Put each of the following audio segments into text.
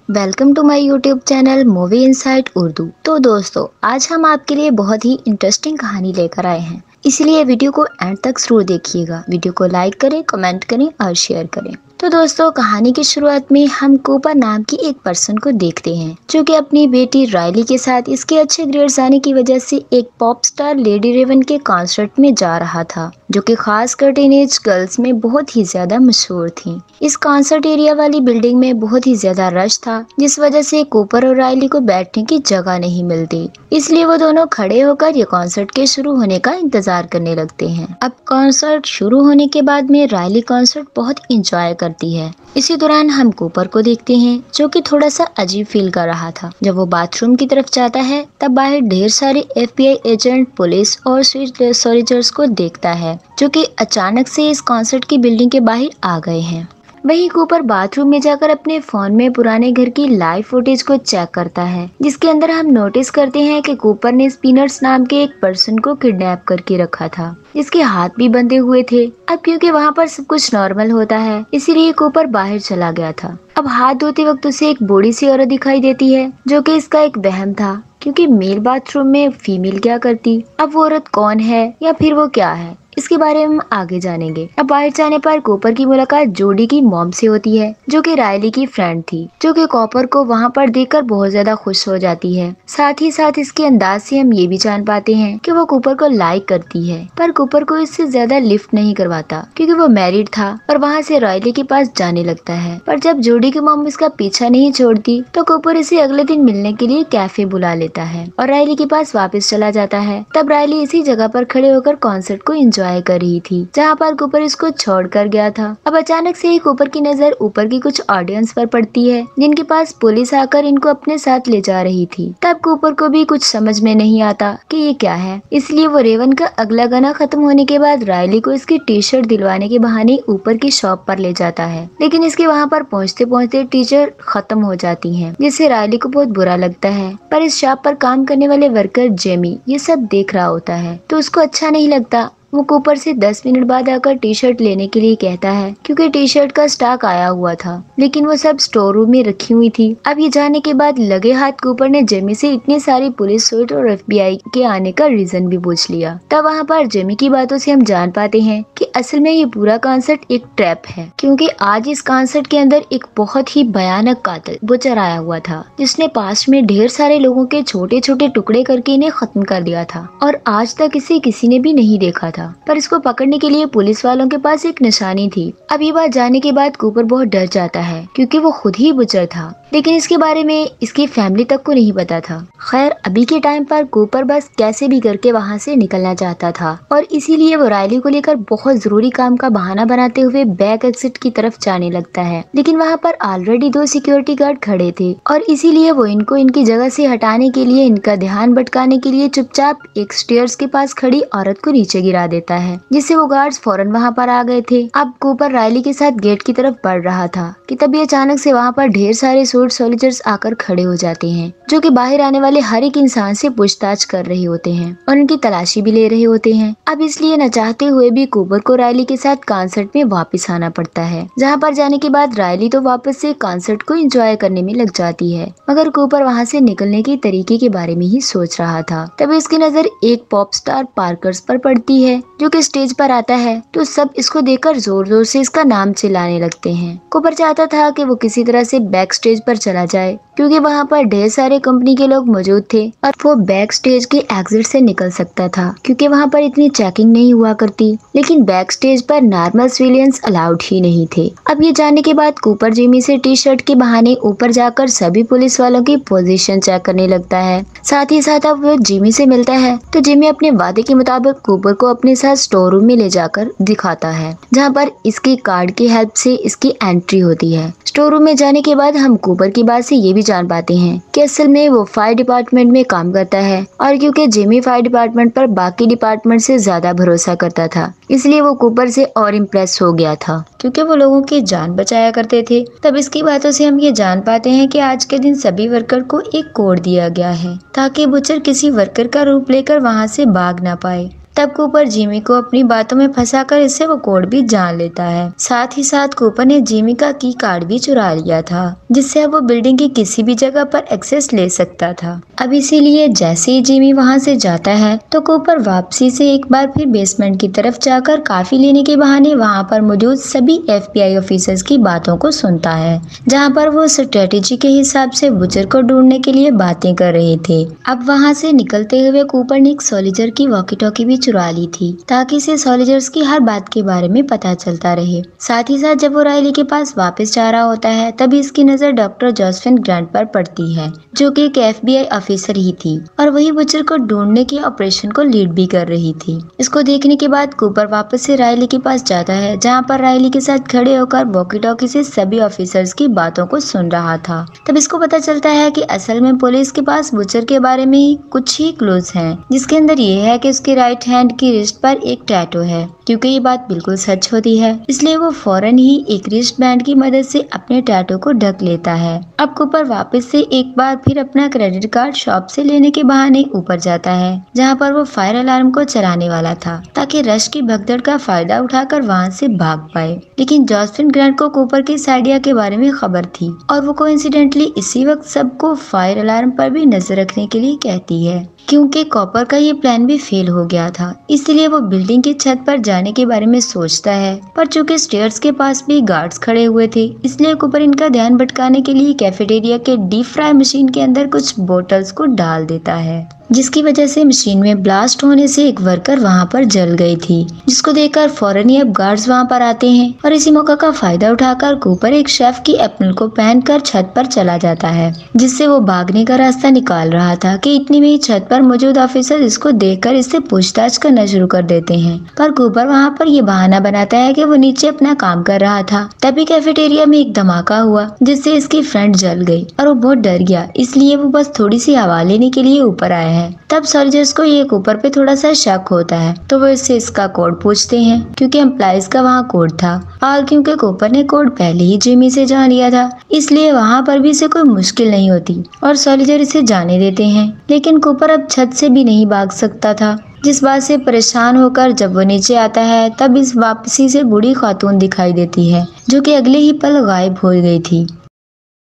Welcome to my YouTube channel movie insight Urdu. तो दोस्तों, आज हम आपके लिए बहुत ही इंटरेस्टिंग कहानी लेकर आए हैं, इसलिए वीडियो को एंड तक जरूर देखिएगा। वीडियो को लाइक करें, कमेंट करें और शेयर करें। तो दोस्तों, कहानी की शुरुआत में हम कूपर नाम की एक पर्सन को देखते हैं जो कि अपनी बेटी रायली के साथ इसके अच्छे ग्रेड्स आने की वजह से एक पॉप स्टार लेडी रेवन के कॉन्सर्ट में जा रहा था, जो कि खासकर टीनेज गर्ल्स में बहुत ही ज्यादा मशहूर थी। इस कॉन्सर्ट एरिया वाली बिल्डिंग में बहुत ही ज्यादा रश था, जिस वजह से कूपर और रायली को बैठने की जगह नहीं मिलती। इसलिए वो दोनों खड़े होकर ये कॉन्सर्ट के शुरू होने का इंतजार करने लगते हैं। अब कॉन्सर्ट शुरू होने के बाद में रायली कॉन्सर्ट बहुत इंजॉय करती है। इसी दौरान हम कूपर को देखते हैं जो कि थोड़ा सा अजीब फील कर रहा था। जब वो बाथरूम की तरफ जाता है तब बाहर ढेर सारे FBI एजेंट, पुलिस और स्वीट सोल्जर्स को देखता है जो कि अचानक से इस कॉन्सर्ट की बिल्डिंग के बाहर आ गए हैं। वहीं कूपर बाथरूम में जाकर अपने फोन में पुराने घर की लाइव फुटेज को चेक करता है, जिसके अंदर हम नोटिस करते हैं कि कूपर ने स्पिनर्स नाम के एक पर्सन को किडनैप करके रखा था, जिसके हाथ भी बंधे हुए थे। अब क्योंकि वहाँ पर सब कुछ नॉर्मल होता है, इसीलिए कूपर बाहर चला गया था। अब हाथ धोते वक्त उसे एक बूढ़ी सी औरत दिखाई देती है, जो कि इसका एक वहम था, क्योंकि मेल बाथरूम में फीमेल क्या करती। अब वो औरत कौन है या फिर वो क्या है, इसके बारे में हम आगे जानेंगे। अब बाहर जाने पर कूपर की मुलाकात जोडी की मॉम से होती है, जो कि रायली की फ्रेंड थी, जो कि कूपर को वहाँ पर देखकर बहुत ज्यादा खुश हो जाती है। साथ ही साथ इसके अंदाज से हम ये भी जान पाते हैं कि वो कूपर को लाइक करती है, पर कूपर को इससे ज्यादा लिफ्ट नहीं करवाता क्योंकि वो मैरिड था और वहाँ से रायली के पास जाने लगता है। पर जब जोडी की मॉम इसका पीछा नहीं छोड़ती तो कूपर इसे अगले दिन मिलने के लिए कैफे बुला लेता है और रायली के पास वापस चला जाता है। तब रायली इसी जगह पर खड़े होकर कॉन्सर्ट को एंजॉय कर रही थी जहाँ पर कूपर इसको छोड़कर गया था। अब अचानक से ही कूपर की नजर ऊपर की कुछ ऑडियंस पर पड़ती है, जिनके पास पुलिस आकर इनको अपने साथ ले जा रही थी। तब कूपर को भी कुछ समझ में नहीं आता कि ये क्या है, इसलिए वो रेवन का अगला गाना खत्म होने के बाद रायली को इसकी टी शर्ट दिलवाने के बहाने ऊपर की शॉप पर ले जाता है। लेकिन इसके वहाँ पर पहुँचते पहुँचते टी शर्ट खत्म हो जाती है, जिससे रायली को बहुत बुरा लगता है। पर इस शॉप पर काम करने वाले वर्कर जेमी ये सब देख रहा होता है, तो उसको अच्छा नहीं लगता। वो कूपर से 10 मिनट बाद आकर टी शर्ट लेने के लिए कहता है, क्योंकि टी शर्ट का स्टॉक आया हुआ था, लेकिन वो सब स्टोर रूम में रखी हुई थी। अब ये जाने के बाद लगे हाथ कूपर ने जेमी से इतनी सारी पुलिस सूट और FBI के आने का रीजन भी पूछ लिया। तब वहाँ पर जेमी की बातों से हम जान पाते हैं कि असल में ये पूरा कॉन्सर्ट एक ट्रैप है, क्योंकि आज इस कॉन्सर्ट के अंदर एक बहुत ही भयानक कातिल बुचर आया हुआ था, जिसने पास्ट में ढेर सारे लोगों के छोटे छोटे टुकड़े करके इन्हें खत्म कर दिया था और आज तक इसे किसी ने भी नहीं देखा था। पर इसको पकड़ने के लिए पुलिस वालों के पास एक निशानी थी। अब ये बात जानने के बाद कूपर बहुत डर जाता है, क्योंकि वो खुद ही बुचर था, लेकिन इसके बारे में इसकी फैमिली तक को नहीं पता था। खैर, अभी के टाइम पर कूपर बस कैसे भी करके वहाँ से निकलना चाहता था और इसीलिए वो रायली को लेकर बहुत जरूरी काम का बहाना बनाते हुए बैक एग्जिट की तरफ जाने लगता है। लेकिन वहाँ पर ऑलरेडी 2 सिक्योरिटी गार्ड खड़े थे और इसीलिए वो इनको इनकी जगह से हटाने के लिए, इनका ध्यान भटकाने के लिए चुपचाप एक स्टेयर्स के पास खड़ी औरत को नीचे गिरा देता है, जिससे वो गार्ड्स फौरन वहाँ पर आ गए थे। अब कूपर रायली के साथ गेट की तरफ बढ़ रहा था कि तभी अचानक से वहाँ पर ढेर सारे सूट सोल्जर्स आकर खड़े हो जाते हैं, जो कि बाहर आने वाले हर एक इंसान से पूछताछ कर रहे होते हैं और उनकी तलाशी भी ले रहे होते हैं। अब इसलिए न चाहते हुए भी कूपर को रायली के साथ कॉन्सर्ट में वापस आना पड़ता है, जहाँ पर जाने के बाद रायली तो वापस से कॉन्सर्ट को एंजॉय करने में लग जाती है, मगर कूपर वहाँ से निकलने के तरीके के बारे में ही सोच रहा था। तभी इसकी नजर एक पॉप स्टार पार्कर्स पर पड़ती है, जो कि स्टेज पर आता है, तो सब इसको देखकर जोर जोर से इसका नाम चिल्लाने लगते हैं। कूपर चाहता था कि वो किसी तरह से बैक स्टेज पर चला जाए, क्योंकि वहाँ पर ढेर सारे कंपनी के लोग मौजूद थे और वो बैक स्टेज के एग्जिट से निकल सकता था, क्योंकि वहाँ पर इतनी चेकिंग नहीं हुआ करती। लेकिन बैक स्टेज पर नॉर्मल सिविलियंस अलाउड ही नहीं थे। अब ये जानने के बाद कूपर जिमी से टी शर्ट के बहाने ऊपर जाकर सभी पुलिस वालों की पोजीशन चेक करने लगता है। साथ ही साथ अब वो जिमी से मिलता है, तो जिमी अपने वादे के मुताबिक कूपर को अपने साथ स्टोर रूम में ले जाकर दिखाता है, जहाँ पर इसकी कार्ड की हेल्प से इसकी एंट्री होती है। स्टोर रूम में जाने के बाद हम कूपर की बात से ये भी जान पाते हैं कि असल में वो फायर डिपार्टमेंट में काम करता है, और क्योंकि जिमी फायर डिपार्टमेंट पर बाकी डिपार्टमेंट से ज्यादा भरोसा करता था, इसलिए वो कूपर से और इम्प्रेस हो गया था, क्योंकि वो लोगों की जान बचाया करते थे। तब इसकी बातों से हम ये जान पाते हैं कि आज के दिन सभी वर्कर को एक कोड दिया गया है, ताकि बुचर किसी वर्कर का रूप लेकर वहाँ से भाग ना पाए। तब कूपर जिमी को अपनी बातों में फंसाकर इससे वो कोड भी जान लेता है। साथ ही साथ कूपर ने जिमी का की कार्ड भी चुरा लिया था, जिससे अब वो बिल्डिंग की किसी भी जगह पर एक्सेस ले सकता था। अब इसीलिए जैसे ही जिमी वहां से जाता है तो कूपर वापसी से एक बार फिर बेसमेंट की तरफ जाकर कॉफी लेने के बहाने वहां पर मौजूद सभी FBI ऑफिसर्स की बातों को सुनता है, जहां पर वो स्ट्रेटेजी के हिसाब से बुचर को ढूंढने के लिए बातें कर रहे थे। अब वहां से निकलते हुए कूपर ने एक सोल्जर की वॉकी टॉकी भी चुरा ली थी, ताकि इसे सोल्जर्स की हर बात के बारे में पता चलता रहे। साथ ही साथ जब वो रायली के पास वापस जा रहा होता है तभी इसकी नजर डॉक्टर जोसेफिन ग्रांट पर पड़ती है, जो कि एक FBI ऑफिसर ही थी और वही बुचर को ढूंढने के ऑपरेशन को लीड भी कर रही थी। इसको देखने के बाद कूपर वापस से रायली के पास जाता है, जहाँ पर रायली के साथ खड़े होकर वॉकी टॉकी से सभी ऑफिसर्स की बातों को सुन रहा था। तब इसको पता चलता है कि असल में पुलिस के पास बुचर के बारे में ही कुछ ही क्लूज हैं, जिसके अंदर ये है कि उसके राइट हैंड की रिस्ट पर एक टैटू है। क्योंकि ये बात बिल्कुल सच होती है, इसलिए वो फौरन ही एक रिस्ट बैंड की मदद से अपने टैटू को ढक लेता है। अब कूपर वापस से एक बार फिर अपना क्रेडिट कार्ड शॉप से लेने के बहाने ऊपर जाता है, जहाँ पर वो फायर अलार्म को चलाने वाला था, ताकि रश की भगदड़ का फायदा उठाकर वहाँ से भाग पाए। लेकिन जोसेफिन ग्रांट को कूपर के इस आइडिया के बारे में खबर थी और वो कोइंसिडेंटली इसी वक्त सबको फायर अलार्म पर भी नजर रखने के लिए कहती है, क्योंकि कॉपर का ये प्लान भी फेल हो गया था। इसलिए वो बिल्डिंग की छत पर जाने के बारे में सोचता है, पर चूंकि स्टेयर्स के पास भी गार्ड्स खड़े हुए थे, इसलिए कूपर इनका ध्यान भटकाने के लिए कैफेटेरिया के डीप फ्राई मशीन के अंदर कुछ बोतल्स को डाल देता है, जिसकी वजह से मशीन में ब्लास्ट होने से एक वर्कर वहां पर जल गई थी, जिसको देखकर फौरन ही अब गार्ड्स वहां पर आते हैं और इसी मौका का फायदा उठाकर कूपर एक शेफ की एप्पल को पहनकर छत पर चला जाता है, जिससे वो भागने का रास्ता निकाल रहा था कि इतनी में ही छत पर मौजूद ऑफिसर इसको देखकर इससे पूछताछ करना शुरू कर देते हैं। पर कूपर वहाँ पर ये बहाना बनाता है कि वो नीचे अपना काम कर रहा था। तभी कैफेटेरिया में एक धमाका हुआ, जिससे इसकी फ्रेंड जल गई और वो बहुत डर गया, इसलिए वो बस थोड़ी सी हवा लेने के लिए ऊपर आया है। तब सोल्जर्स को ये कूपर पे थोड़ा सा शक होता है, तो वो इससे इसका कोड पूछते हैं, क्योंकि एम्प्लॉइज का वहाँ कोड था और क्योंकि कूपर ने कोड पहले ही जिमी से जान लिया था, इसलिए वहाँ पर भी इसे कोई मुश्किल नहीं होती और सोल्जर इसे जाने देते हैं। लेकिन कूपर अब छत से भी नहीं भाग सकता था, जिस बात से परेशान होकर जब वो नीचे आता है तब इस वापसी से बूढ़ी खातून दिखाई देती है, जो कि अगले ही पल गायब हो गई थी।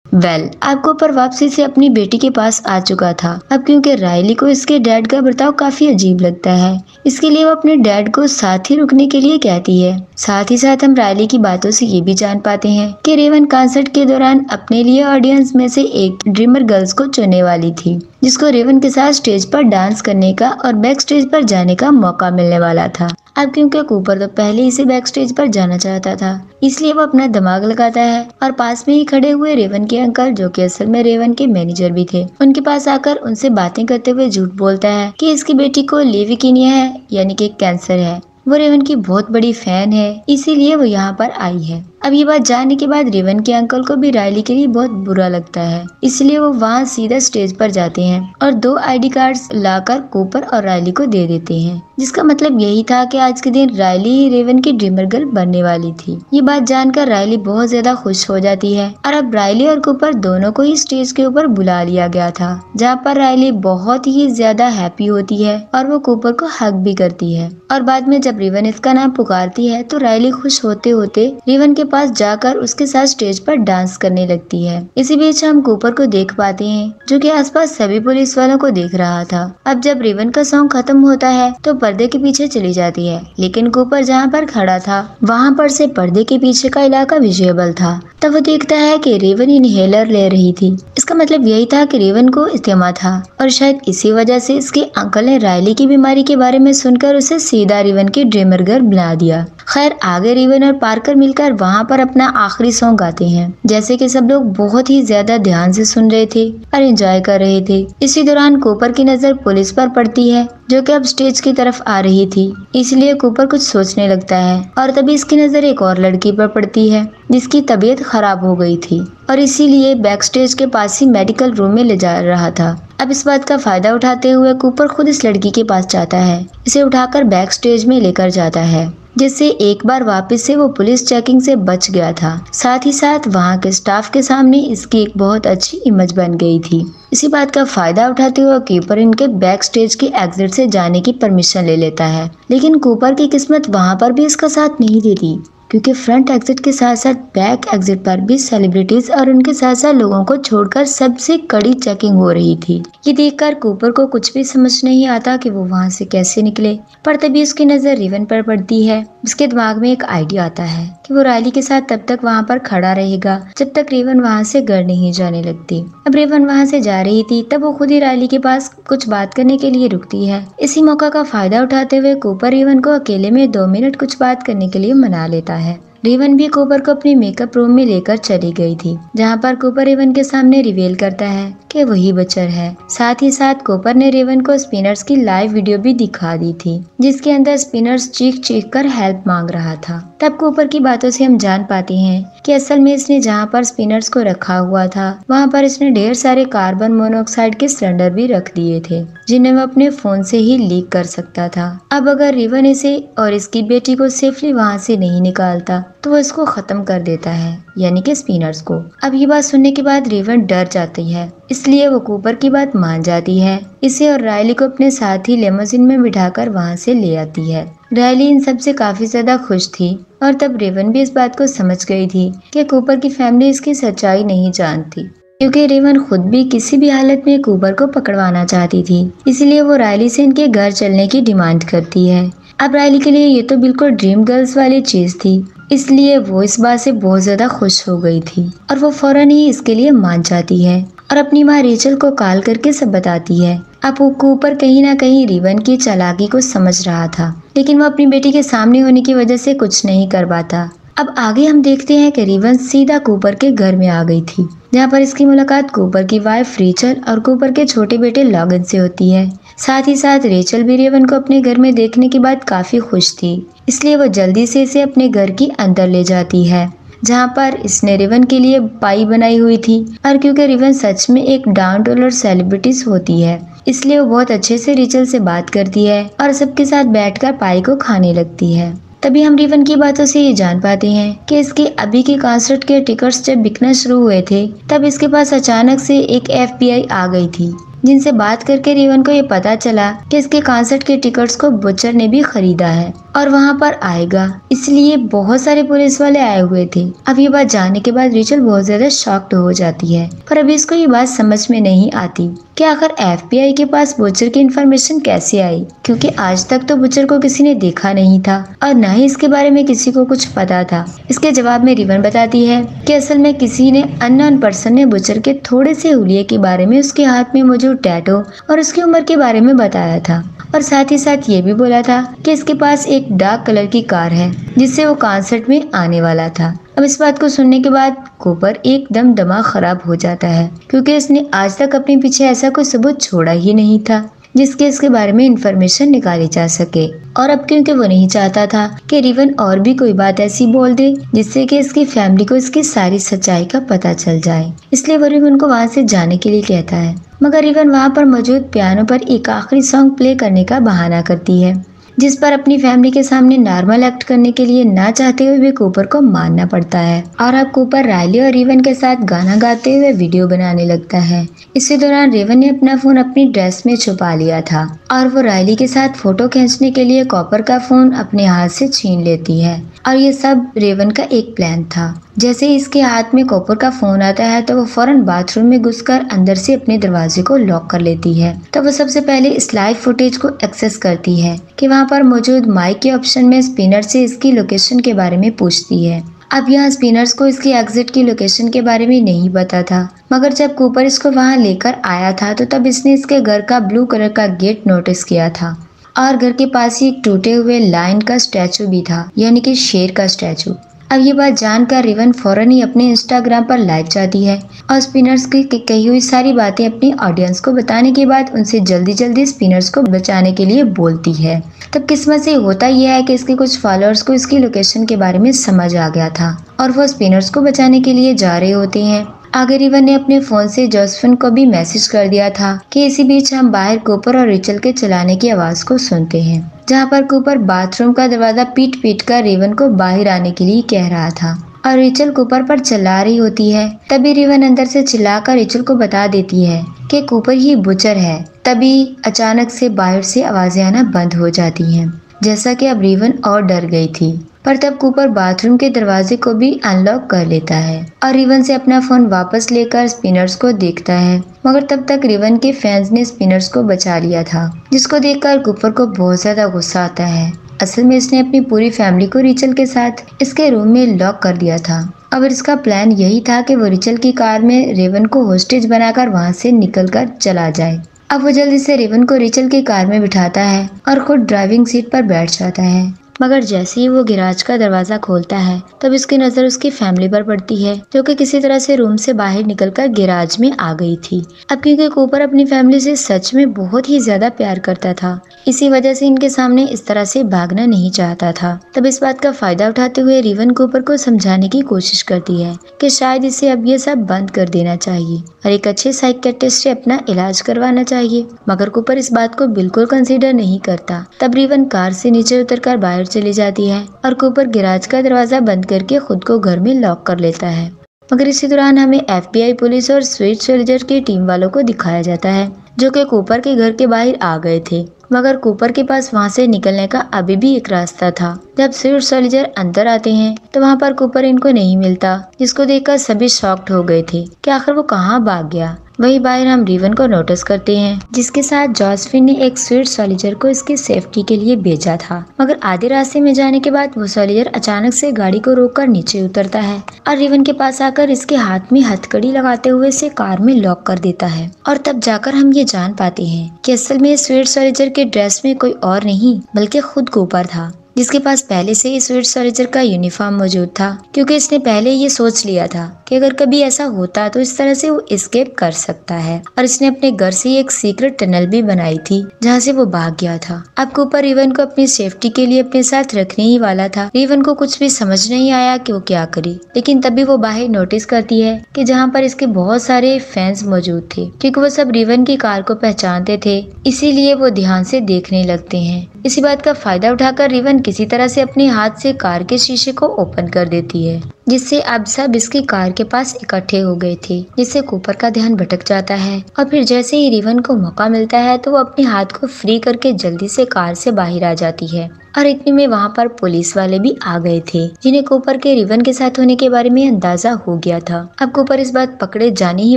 अब कूपर वापसी से अपनी बेटी के पास आ चुका था। अब क्योंकि रायली को इसके डैड का बर्ताव काफी अजीब लगता है, इसके लिए वो अपने डैड को साथ ही रुकने के लिए कहती है। साथ ही साथ हम रायली की बातों से ये भी जान पाते हैं कि रेवन कॉन्सर्ट के दौरान अपने लिए ऑडियंस में से एक ड्रीमर गर्ल्स को चुनने वाली थी, जिसको रेवन के साथ स्टेज पर डांस करने का और बैक स्टेज पर जाने का मौका मिलने वाला था। अब क्योंकि कूपर तो पहले ही से बैक स्टेज पर जाना चाहता था, इसलिए वो अपना दिमाग लगाता है और पास में ही खड़े हुए रेवन के अंकल, जो कि असल में रेवन के मैनेजर भी थे, उनके पास आकर उनसे बातें करते हुए झूठ बोलता है कि इसकी बेटी को ल्यूकेमिया है, यानी कि कैंसर है। वो रेवन की बहुत बड़ी फैन है, इसीलिए वो यहाँ पर आई है। अब ये बात जानने के बाद रेवन के अंकल को भी रायली के लिए बहुत बुरा लगता है, इसलिए वो वहाँ सीधा स्टेज पर जाते हैं और 2 ID कार्ड्स लाकर कूपर और रायली को दे देते हैं, जिसका मतलब यही था कि आज के दिन रायली ही रेवन की ड्रीमर गर्ल बनने वाली थी। ये बात जानकर रायली बहुत ज्यादा खुश हो जाती है और अब रायली और कूपर दोनों को ही स्टेज के ऊपर बुला लिया गया था, जहाँ पर रायली बहुत ही ज्यादा हैप्पी होती है और वो कूपर को हग भी करती है। और बाद में जब रेवन इसका नाम पुकारती है तो रायली खुश होते होते रेवन के पास जाकर उसके साथ स्टेज पर डांस करने लगती है। इसी बीच हम कूपर को देख पाते हैं, जो कि आसपास सभी पुलिस वालों को देख रहा था। अब जब रेवन का सॉन्ग खत्म होता है तो पर्दे के पीछे चली जाती है, लेकिन कूपर जहाँ पर खड़ा था वहाँ पर से पर्दे के पीछे का इलाका विजिबल था। तब वो देखता है कि रेवन इनहेलर ले रही थी। इसका मतलब यही था कि रेवन को इस्तेमा था और शायद इसी वजह से इसके अंकल ने रायली की बीमारी के बारे में सुनकर उसे सीधा रेवन की ड्रीमर गर्ल बना दिया। खैर आगे रेवन और पार्कर मिलकर वहाँ पर अपना आखिरी सॉन्ग गाते हैं, जैसे कि सब लोग बहुत ही ज्यादा ध्यान से सुन रहे थे और एंजॉय कर रहे थे। इसी दौरान कूपर की नजर पुलिस पर पड़ती है, जो कि अब स्टेज की तरफ आ रही थी, इसलिए कूपर कुछ सोचने लगता है और तभी इसकी नजर एक और लड़की पर पड़ती है, जिसकी तबीयत खराब हो गई थी और इसीलिए बैक स्टेज के पास ही मेडिकल रूम में ले जा रहा था। अब इस बात का फायदा उठाते हुए कूपर खुद इस लड़की के पास जाता है, इसे उठाकर बैक स्टेज में लेकर जाता है जिससे एक बार वापस से वो पुलिस चेकिंग से बच गया था। साथ ही साथ वहाँ के स्टाफ के सामने इसकी एक बहुत अच्छी इमेज बन गई थी। इसी बात का फायदा उठाते हुए कूपर इनके बैक स्टेज की एग्जिट से जाने की परमिशन ले लेता है, लेकिन कूपर की किस्मत वहाँ पर भी इसका साथ नहीं देती, क्योंकि फ्रंट एग्जिट के साथ साथ बैक एग्जिट पर भी सेलिब्रिटीज और उनके साथ साथ लोगों को छोड़कर सबसे कड़ी चेकिंग हो रही थी। ये देखकर कूपर को कुछ भी समझ नहीं आता कि वो वहाँ से कैसे निकले, पर तभी उसकी नजर रिवन पर पड़ती है। उसके दिमाग में एक आइडिया आता है कि वो रायली के साथ तब तक वहाँ पर खड़ा रहेगा जब तक रेवन वहाँ से घर नहीं जाने लगती। अब रेवन वहाँ से जा रही थी तब वो खुद ही रायली के पास कुछ बात करने के लिए रुकती है। इसी मौका का फायदा उठाते हुए कूपर रेवन को अकेले में 2 मिनट कुछ बात करने के लिए मना लेता है। रेवन भी कूपर को अपने मेकअप रूम में लेकर चली गई थी, जहाँ पर कूपर रेवन के सामने रिवील करता है कि वही बचर है। साथ ही साथ कूपर ने रेवन को स्पिनर्स की लाइव वीडियो भी दिखा दी थी, जिसके अंदर स्पिनर्स चीख चीख कर हेल्प मांग रहा था। तब कूपर की बातों से हम जान पाते हैं कि असल में इसने जहाँ पर स्पिनर्स को रखा हुआ था वहाँ पर इसने ढेर सारे कार्बन मोनोऑक्साइड के सिलेंडर भी रख दिए थे, जिन्हें वो अपने फोन से ही लीक कर सकता था। अब अगर रेवन इसे और इसकी बेटी को सेफली वहाँ से नहीं निकालता तो वो इसको खत्म कर देता है, यानी कि स्पिनर्स को। अब ये बात सुनने के बाद रेवन डर जाती है, इसलिए वो कूपर की बात मान जाती है। इसे और रायली को अपने साथ ही लेमोजिन में बिठाकर वहाँ से ले आती है। रायली इन सब से काफी ज्यादा खुश थी और तब रेवन भी इस बात को समझ गई थी कि कूपर की फैमिली इसकी सच्चाई नहीं जानती, क्योंकि रेवन खुद भी किसी भी हालत में कूपर को पकड़वाना चाहती थी। इसलिए वो रायली से इनके घर चलने की डिमांड करती है। अब रायली के लिए ये तो बिल्कुल ड्रीम गर्ल्स वाली चीज थी, इसलिए वो इस बात से बहुत ज्यादा खुश हो गई थी और वो फौरन ही इसके लिए मान जाती है और अपनी माँ रेचल को कॉल करके सब बताती है। अब वो कूपर कहीं ना कहीं रेवन की चालाकी को समझ रहा था, लेकिन वो अपनी बेटी के सामने होने की वजह से कुछ नहीं कर पाता। अब आगे हम देखते हैं कि रेवन सीधा कूपर के घर में आ गई थी, जहाँ पर इसकी मुलाकात कूपर की वाइफ रेचल और कूपर के छोटे बेटे लॉगन से होती है। साथ ही साथ रेचल भी रेवन को अपने घर में देखने के बाद काफी खुश थी, इसलिए वो जल्दी से इसे अपने घर की अंदर ले जाती है, जहाँ पर इसने रेवन के लिए पाई बनाई हुई थी। और क्योंकि रेवन सच में एक डाउन टू अर्थ सेलिब्रिटीज होती है, इसलिए वो बहुत अच्छे से रेचल से बात करती है और सबके साथ बैठकर पाई को खाने लगती है। तभी हम रेवन की बातों से ये जान पाते हैं कि इसके अभी के कॉन्सर्ट के टिकट्स जब बिकना शुरू हुए थे तब इसके पास अचानक से एक FBI आ गई थी, जिनसे बात करके रेवन को ये पता चला कि इसके कॉन्सर्ट के टिकट्स को बुचर ने भी खरीदा है और वहाँ पर आएगा, इसलिए बहुत सारे पुलिस वाले आए हुए थे। अब ये बात जानने के बाद रेचल बहुत ज्यादा शॉक्ड हो जाती है, पर अभी इसको ये बात समझ में नहीं आती कि आखिर FBI के पास बुचर की इन्फॉर्मेशन कैसे आई, क्योंकि आज तक तो बुचर को किसी ने देखा नहीं था और न ही इसके बारे में किसी को कुछ पता था। इसके जवाब में रेवन बताती है कि असल में किसी ने अननोन पर्सन ने बुचर के थोड़े से हुलिये के बारे में, उसके हाथ में मौजूद टैटू और उसकी उम्र के बारे में बताया था, और साथ ही साथ ये भी बोला था कि इसके पास एक डार्क कलर की कार है जिससे वो कॉन्सर्ट में आने वाला था। अब इस बात को सुनने के बाद कूपर एकदम दिमाग खराब हो जाता है, क्योंकि इसने आज तक अपने पीछे ऐसा कोई सबूत छोड़ा ही नहीं था जिसके इसके बारे में इंफॉर्मेशन निकाली जा सके। और अब क्योंकि वो नहीं चाहता था कि रेवन और भी कोई बात ऐसी बोल दे जिससे कि इसकी फैमिली को इसकी सारी सच्चाई का पता चल जाए, इसलिए वो रेवन को वहाँ से जाने के लिए कहता है। मगर रेवन वहाँ पर मौजूद पियानो पर एक आखिरी सॉन्ग प्ले करने का बहाना करती है, जिस पर अपनी फैमिली के सामने नॉर्मल एक्ट करने के लिए ना चाहते हुए भी कूपर को मानना पड़ता है। और अब कूपर रायली और रेवन के साथ गाना गाते हुए वीडियो बनाने लगता है। इसी दौरान रेवन ने अपना फोन अपनी ड्रेस में छुपा लिया था और वो रायली के साथ फोटो खींचने के लिए कॉपर का फोन अपने हाथ से छीन लेती है। और ये सब रेवन का एक प्लान था। जैसे ही इसके हाथ में कॉपर का फोन आता है तो वो फौरन बाथरूम में घुसकर अंदर से अपने दरवाजे को लॉक कर लेती है। तो वो सबसे पहले इस लाइव फुटेज को एक्सेस करती है कि वहाँ पर मौजूद माइक के ऑप्शन में स्पिनर से इसकी लोकेशन के बारे में पूछती है। अब यहाँ स्पिनर्स को इसकी एग्जिट की लोकेशन के बारे में नहीं पता था, मगर जब कूपर इसको वहाँ लेकर आया था तो तब इसने इसके घर का ब्लू कलर का गेट नोटिस किया था और घर के पास ही एक टूटे हुए लायन का स्टैचू भी था, यानी कि शेर का स्टैचू। अब ये बात जानकर रेवन फौरन ही अपने इंस्टाग्राम पर लाइव जाती है और स्पिनर्स की कही हुई सारी बातें अपनी ऑडियंस को बताने के बाद उनसे जल्दी जल्दी स्पिनर्स को बचाने के लिए बोलती है। तब किस्मत से होता यह है कि इसके कुछ फॉलोअर्स को इसकी लोकेशन के बारे में समझ आ गया था और वो स्पिनर्स को बचाने के लिए जा रहे होते हैं। आगे रेवन ने अपने फोन से जोसेफिन को भी मैसेज कर दिया था कि इसी बीच हम बाहर कूपर और रेचल के चलाने की आवाज को सुनते हैं। जहाँ पर कूपर बाथरूम का दरवाजा पीट पीट कर रेवन को बाहर आने के लिए कह रहा था और रेचल कूपर पर चिल्ला रही होती है। तभी रेवन अंदर से चिल्लाकर रेचल को बता देती है कि कूपर ही बुचर है। तभी अचानक से बाहर से आवाजें आना बंद हो जाती हैं, जैसा कि अब रेवन और डर गई थी। पर तब कूपर बाथरूम के दरवाजे को भी अनलॉक कर लेता है और रेवन से अपना फोन वापस लेकर स्पिनर्स को देखता है। मगर तब तक रेवन के फैंस ने स्पिनर्स को बचा लिया था, जिसको देखकर कूपर को बहुत ज्यादा गुस्सा आता है। असल में इसने अपनी पूरी फैमिली को रिचल के साथ इसके रूम में लॉक कर दिया था। अब इसका प्लान यही था कि वो रिचल की कार में रेवन को होस्टेज बनाकर वहां से निकलकर चला जाए। अब वो जल्दी से रेवन को रिचल की कार में बिठाता है और खुद ड्राइविंग सीट पर बैठ जाता है। मगर जैसे ही वो गैराज का दरवाजा खोलता है तब इसकी नजर उसकी फैमिली पर पड़ती है, जो कि किसी तरह से रूम से बाहर निकलकर गैराज में आ गई थी। अब क्योंकि कूपर अपनी फैमिली से सच में बहुत ही ज्यादा प्यार करता था, इसी वजह से इनके सामने इस तरह से भागना नहीं चाहता था। तब इस बात का फायदा उठाते हुए रेवन कूपर को समझाने की कोशिश करती है कि शायद इसे अब ये सब बंद कर देना चाहिए और एक अच्छे साइकियाट्रिस्ट से अपना इलाज करवाना चाहिए। मगर कूपर इस बात को बिल्कुल कंसीडर नहीं करता। तब रेवन कार से नीचे उतरकर बाहर चली जाती है और कूपर गैराज का दरवाजा बंद करके खुद को घर में लॉक कर लेता है। मगर इसी दौरान हमें FBI पुलिस और स्वीट सोल्जर की टीम वालों को दिखाया जाता है, जो कि कूपर के घर के बाहर आ गए थे। मगर कूपर के पास वहां से निकलने का अभी भी एक रास्ता था। जब स्वीट सोल्जर अंदर आते हैं तो वहां पर कूपर इनको नहीं मिलता, जिसको देखकर सभी शॉक्ड हो गए थे कि आखिर वो कहाँ भाग गया। वही बाहर हम रेवन को नोटिस करते हैं, जिसके साथ जोसेफिन ने एक स्वीट सोल्जर को इसकी सेफ्टी के लिए भेजा था। मगर आधे रास्ते में जाने के बाद वो सोल्जर अचानक से गाड़ी को रोककर नीचे उतरता है और रेवन के पास आकर इसके हाथ में हथकड़ी लगाते हुए इसे कार में लॉक कर देता है। और तब जाकर हम ये जान पाते हैं कि असल में स्वीट सोल्जर के ड्रेस में कोई और नहीं बल्कि खुद कूपर था, जिसके पास पहले से ही स्वीट सोल्जर का यूनिफॉर्म मौजूद था, क्योंकि इसने पहले ये सोच लिया था कि अगर कभी ऐसा होता तो इस तरह से वो एस्केप कर सकता है। और इसने अपने घर से एक सीक्रेट टनल भी बनाई थी जहाँ से वो भाग गया था। अब कूपर रेवन को अपनी सेफ्टी के लिए अपने साथ रखने ही वाला था। रेवन को कुछ भी समझ नहीं आया कि वो क्या करे, लेकिन तभी वो बाहर नोटिस करती है कि जहाँ पर इसके बहुत सारे फैंस मौजूद थे, क्योंकि वो सब रेवन की कार को पहचानते थे, इसीलिए वो ध्यान से देखने लगते हैं। इसी बात का फायदा उठाकर रेवन किसी तरह से अपने हाथ से कार के शीशे को ओपन कर देती है, जिससे अब सब इसकी कार के पास इकट्ठे हो गए थे, जिससे कूपर का ध्यान भटक जाता है। और फिर जैसे ही रेवन को मौका मिलता है तो वो अपने हाथ को फ्री करके जल्दी से कार से बाहर आ जाती है। और इतने में वहाँ पर पुलिस वाले भी आ गए थे, जिन्हें कूपर के रेवन के साथ होने के बारे में अंदाजा हो गया था। अब कूपर इस बात पकड़े जाने ही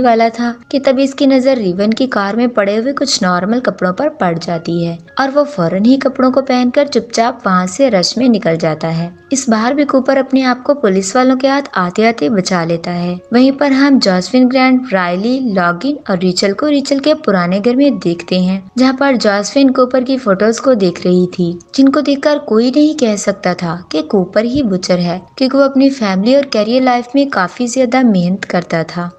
वाला था कि तभी इसकी नजर रेवन की कार में पड़े हुए कुछ नॉर्मल कपड़ों पर पड़ जाती है और वो फौरन ही कपड़ों को पहनकर चुपचाप वहाँ से रश में निकल जाता है। इस बार भी कूपर अपने आप को पुलिस वालों के हाथ आते आते बचा लेता है। वहीं पर हम जोसेफिन, ग्रैंट, रायली, लॉगिन और रिचल को रिचल के पुराने घर में देखते हैं, जहाँ पर जोसेफिन कूपर की फोटोज को देख रही थी, जिनको देखकर कोई नहीं कह सकता था कि कूपर ही बुचर है, क्योंकि वो अपनी फैमिली और करियर लाइफ में काफी ज्यादा मेहनत करता था।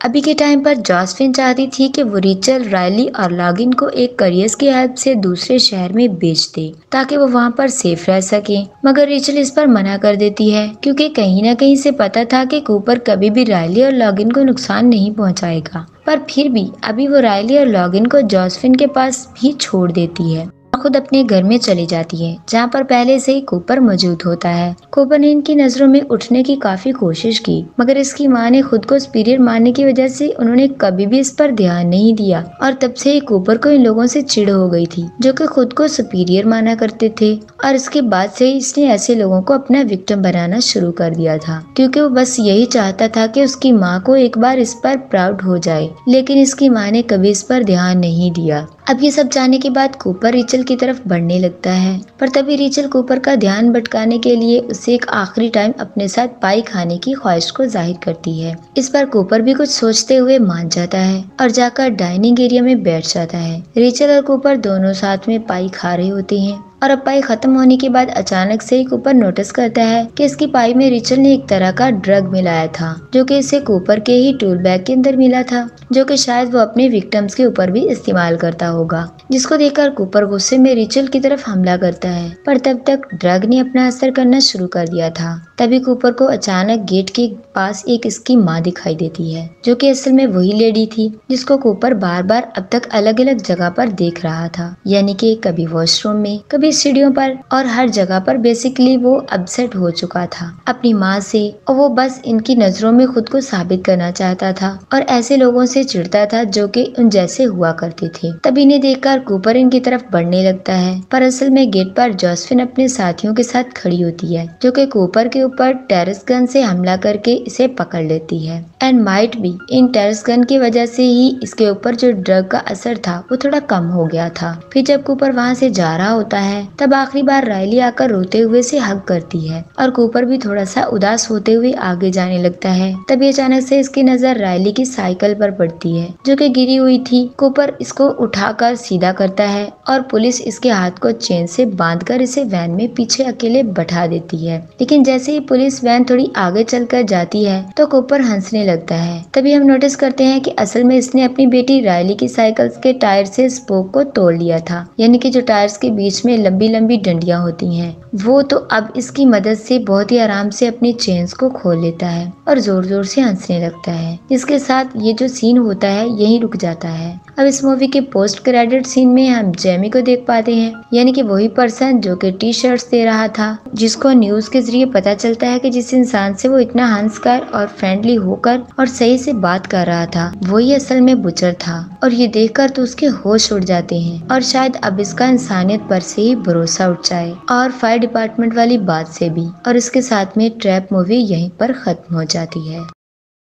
अभी के टाइम पर जोसेफिन चाहती थी कि वो रिचल, रायली और लॉगिन को एक करियर की हेल्प से दूसरे शहर में भेज दे ताकि वो वहाँ पर सेफ रह सके। मगर रिचल इस पर मना कर देती है, क्योंकि कहीं न कहीं से पता था कि कूपर कभी भी रायली और लॉगिन को नुकसान नहीं पहुँचाएगा। पर फिर भी अभी वो रायली और लॉगिन को जोसेफिन के पास ही छोड़ देती है, खुद अपने घर में चली जाती है, जहाँ पर पहले से ही कूपर मौजूद होता है। कूपर ने इनकी नजरों में उठने की काफी कोशिश की, मगर इसकी माँ ने खुद को सुपीरियर मानने की वजह से उन्होंने कभी भी इस पर ध्यान नहीं दिया और तब से ही कूपर को इन लोगों से चिढ़ हो गई थी, जो कि खुद को सुपीरियर माना करते थे। और इसके बाद से ही इसने ऐसे लोगों को अपना विक्टिम बनाना शुरू कर दिया था, क्योंकि वो बस यही चाहता था कि उसकी माँ को एक बार इस पर प्राउड हो जाए। लेकिन इसकी माँ ने कभी इस पर ध्यान नहीं दिया। अब ये सब जानने के बाद कूपर रिचल की तरफ बढ़ने लगता है, पर तभी रिचल कूपर का ध्यान भटकाने के लिए उसे एक आखिरी टाइम अपने साथ पाई खाने की ख्वाहिश को जाहिर करती है। इस पर कूपर भी कुछ सोचते हुए मान जाता है और जाकर डाइनिंग एरिया में बैठ जाता है। रिचल और कूपर दोनों साथ में पाई खा रहे होते हैं और अब पाई खत्म होने के बाद अचानक से ही कूपर नोटिस करता है कि इसकी पाई में रिचल ने एक तरह का ड्रग मिलाया था, जो कि इसे कूपर के ही टूल बैग के अंदर मिला था, जो कि शायद वो अपने विक्टिम्स के ऊपर भी इस्तेमाल करता होगा। जिसको देखकर कूपर गुस्से में रिचल की तरफ हमला करता है, पर तब तक ड्रग ने अपना असर करना शुरू कर दिया था। तभी कूपर को अचानक गेट के पास एक इसकी माँ दिखाई देती है, जो कि असल में वही लेडी थी जिसको कूपर बार बार अब तक अलग अलग जगह पर देख रहा था, यानी कि कभी वॉशरूम में, कभी भी सीढ़ियों पर और हर जगह पर बेसिकली वो अपसेट हो चुका था अपनी माँ से, और वो बस इनकी नजरों में खुद को साबित करना चाहता था और ऐसे लोगों से चिढ़ता था जो कि उन जैसे हुआ करते थे। तब इन्हें देखकर कूपर इनकी तरफ बढ़ने लगता है, पर असल में गेट पर जोसेफिन अपने साथियों के साथ खड़ी होती है, जो कि कूपर के ऊपर टेरस गन से हमला करके इसे पकड़ लेती है। एंड माइट भी इन टेरस गन की वजह से ही इसके ऊपर जो ड्रग का असर था वो थोड़ा कम हो गया था। फिर जब कूपर वहाँ से जा रहा होता है तब आखिरी बार रायली आकर रोते हुए से हग करती है और कूपर भी थोड़ा सा उदास होते हुए आगे जाने लगता है। तभी अचानक से इसकी नजर रायली की साइकिल पर पड़ती है जो कि गिरी हुई थी। कूपर इसको उठाकर सीधा करता है और पुलिस इसके हाथ को चेन से बांधकर इसे वैन में पीछे अकेले बैठा देती है। लेकिन जैसे ही पुलिस वैन थोड़ी आगे चलकर जाती है तो कूपर हंसने लगता है। तभी हम नोटिस करते हैं कि असल में इसने अपनी बेटी रायली की साइकिल के टायर से स्पोक को तोड़ लिया था, यानी कि जो टायर्स के बीच में लंबी लंबी डंडियां होती हैं वो तो अब इसकी मदद से बहुत ही आराम से अपनी चेन्स को खोल लेता है और जोर जोर से हंसने लगता है। इसके साथ ये जो सीन होता है यहीं रुक जाता है। अब इस मूवी के पोस्ट क्रेडिट सीन में हम जेमी को देख पाते हैं, यानी कि वही पर्सन जो कि टी शर्ट्स दे रहा था, जिसको न्यूज के जरिए पता चलता है कि जिस इंसान से वो इतना हंसकर और फ्रेंडली होकर और सही से बात कर रहा था वही असल में बुचर था। और ये देखकर तो उसके होश उड़ जाते हैं और शायद अब इसका इंसानियत पर से ही भरोसा उठ जाए और फायर डिपार्टमेंट वाली बात से भी। और इसके साथ में ट्रैप मूवी यहीं पर खत्म हो जाती है।